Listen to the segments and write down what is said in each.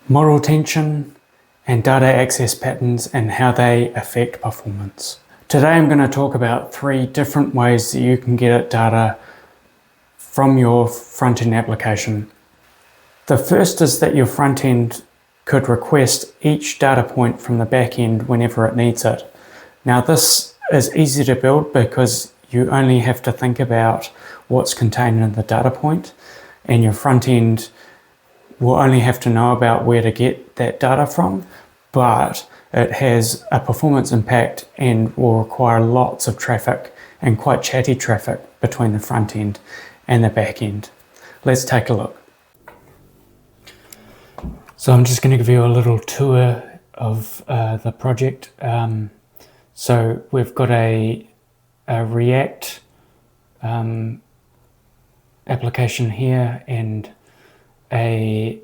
model tension, and data access patterns and how they affect performance. Today I'm going to talk about 3 different ways that you can get at data from your front-end application. The first is that your front-end could request each data point from the back-end whenever it needs it. Now this is easy to build because you only have to think about what's contained in the data point, and your front-end will only have to know about where to get that data from, but it has a performance impact and will require lots of traffic and quite chatty traffic between the front end and the back end. Let's take a look. So I'm just going to give you a little tour of the project. So we've got a React application here and an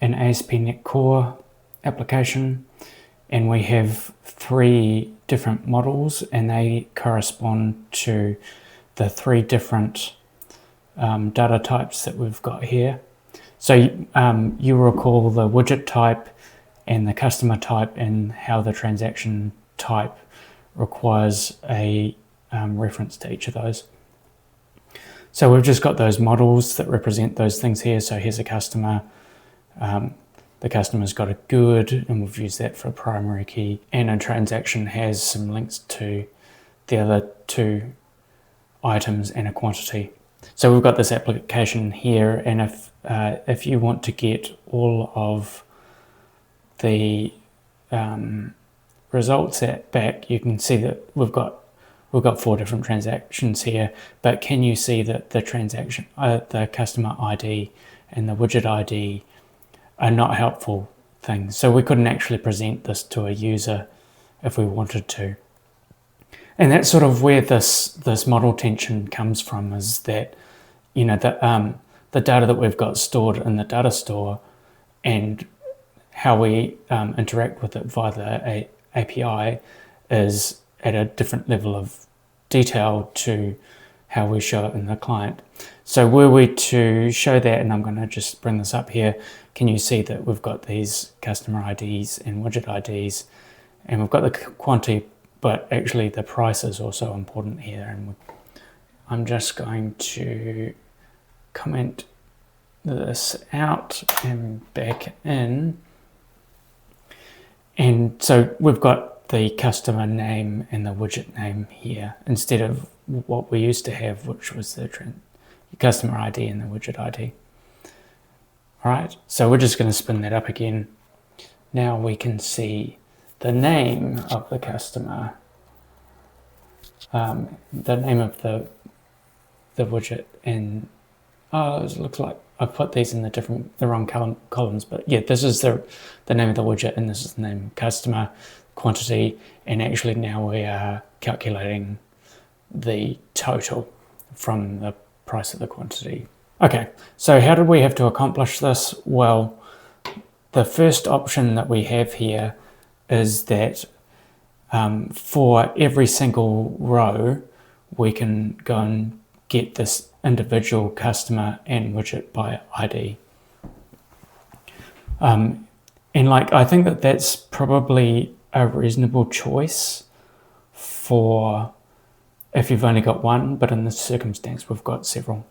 ASP.NET Core application, and we have 3 different models, and they correspond to the 3 different data types that we've got here. So you recall the widget type and the customer type and how the transaction type requires a reference to each of those. So we've just got those models that represent those things here. So here's a customer. The customer's got a good, and we've used that for a primary key. And a transaction has some links to the other 2 items and a quantity. So we've got this application here, and if you want to get all of the results back, you can see that we've got 4 different transactions here, but can you see that the transaction, the customer ID and the widget ID are not helpful things? So we couldn't actually present this to a user if we wanted to. And that's sort of where this model tension comes from, is that, you know, the data that we've got stored in the data store and how we interact with it via the API is at a different level of detail to how we show it in the client. So were we to show that, and I'm going to just bring this up here, can you see that we've got these customer IDs and widget IDs, and we've got the quantity, but actually the price is also important here. And I'm just going to comment this out and back in. And so we've got the customer name and the widget name here instead of what we used to have, which was the customer ID and the widget ID. All right, so we're just going to spin that up again. Now we can see the name of the customer, the name of the widget, and it looks like I've put these in the wrong columns, but yeah, this is the name of the widget, and this is the name customer, quantity, and actually now we are calculating the total from the price of the quantity. Okay, so how did we have to accomplish this? Well, the first option that we have here is that for every single row, we can go and get this individual customer and widget by ID. And I think that that's probably a reasonable choice for if you've only got one, but in this circumstance, we've got several.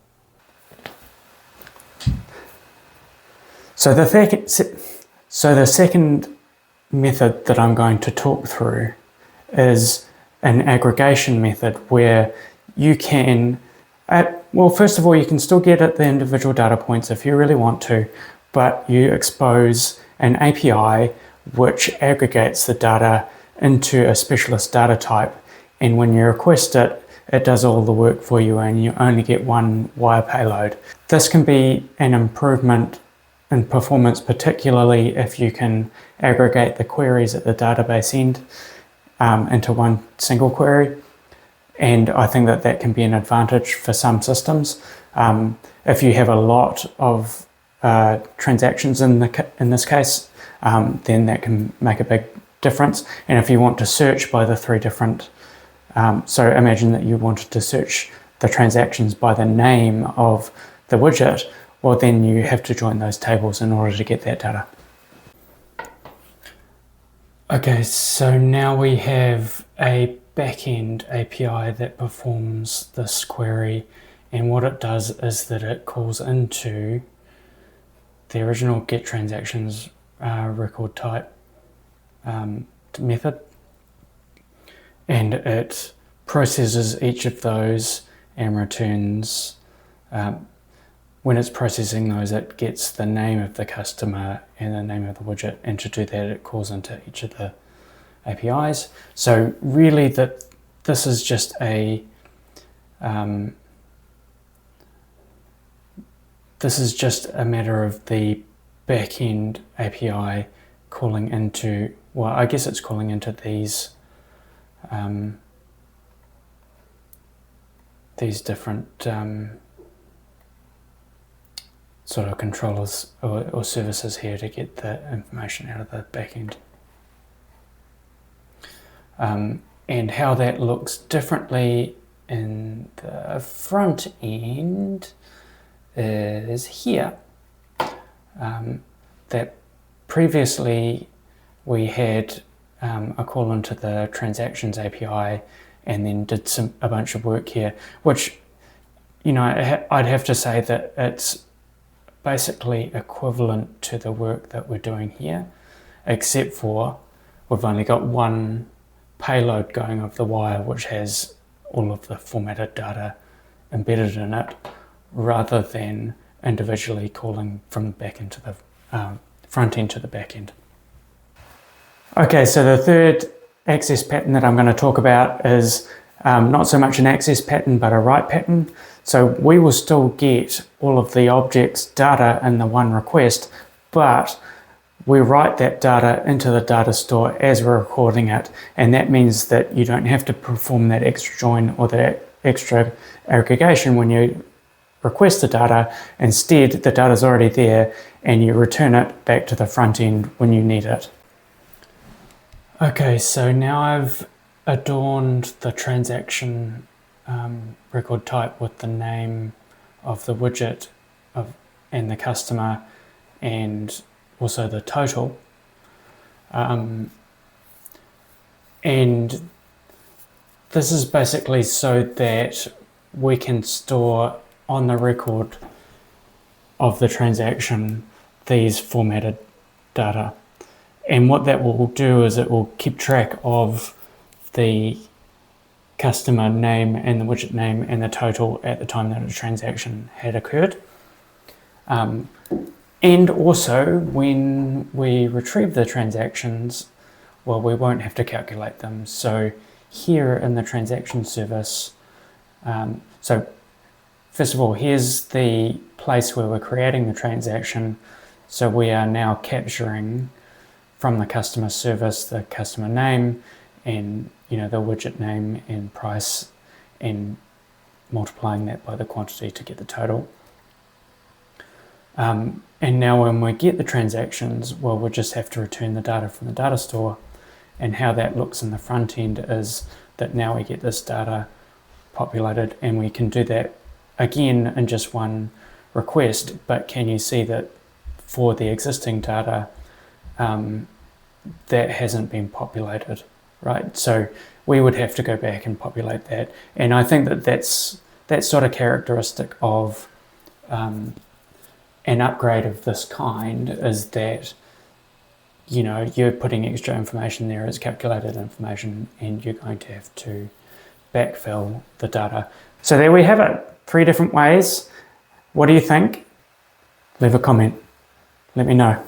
So the second method that I'm going to talk through is an aggregation method where you can, well, first of all, you can still get at the individual data points if you really want to, but you expose an API which aggregates the data into a specialist data type, and when you request it, it does all the work for you and you only get one wire payload. This can be an improvement in performance, particularly if you can aggregate the queries at the database end into one single query. And I think that that can be an advantage for some systems. If you have a lot of transactions in this case, then that can make a big difference. And if you want to search by the 3 different, so imagine that you wanted to search the transactions by the name of the widget. well, then you have to join those tables in order to get that data. Okay, so now we have a backend API that performs this query, and what it does is that it calls into the original getTransactions record type method, and it processes each of those and returns. When it's processing those, it gets the name of the customer and the name of the widget, and to do that it calls into each of the APIs. So really this is just a matter of the backend API calling into, well, I guess it's calling into these different sort of controllers or services here to get the information out of the backend. And how that looks differently in the front end is here. That previously we had a call into the transactions API and then did a bunch of work here, which, you know, I'd have to say that it's basically equivalent to the work that we're doing here, except for we've only got one payload going over the wire which has all of the formatted data embedded in it, rather than individually calling from the back end to the front end to the back end. Okay, so the third access pattern that I'm going to talk about is not so much an access pattern but a write pattern. So we will still get all of the objects data in the one request, but we write that data into the data store as we're recording it, and that means that you don't have to perform that extra join or that extra aggregation when you request the data. Instead, the data is already there and you return it back to the front end when you need it. Okay, so now I've adorned the transaction record type with the name of the widget and the customer and also the total. And this is basically so that we can store on the record of the transaction these formatted data. And what that will do is it will keep track of the customer name and the widget name and the total at the time that a transaction had occurred. And also when we retrieve the transactions, well, we won't have to calculate them. So here in the transaction service, so first of all, here's the place where we're creating the transaction. So we are now capturing from the customer service the customer name and, you know, the widget name and price, and multiplying that by the quantity to get the total. And now when we get the transactions, well, we'll just have to return the data from the data store. And how that looks in the front end is that now we get this data populated, and we can do that again in just one request. But can you see that for the existing data, that hasn't been populated, right? So we would have to go back and populate that. And I think that that's sort of characteristic of an upgrade of this kind, is that, you know, you're putting extra information there as calculated information, and you're going to have to backfill the data. So there we have it, 3 different ways. What do you think? Leave a comment, let me know.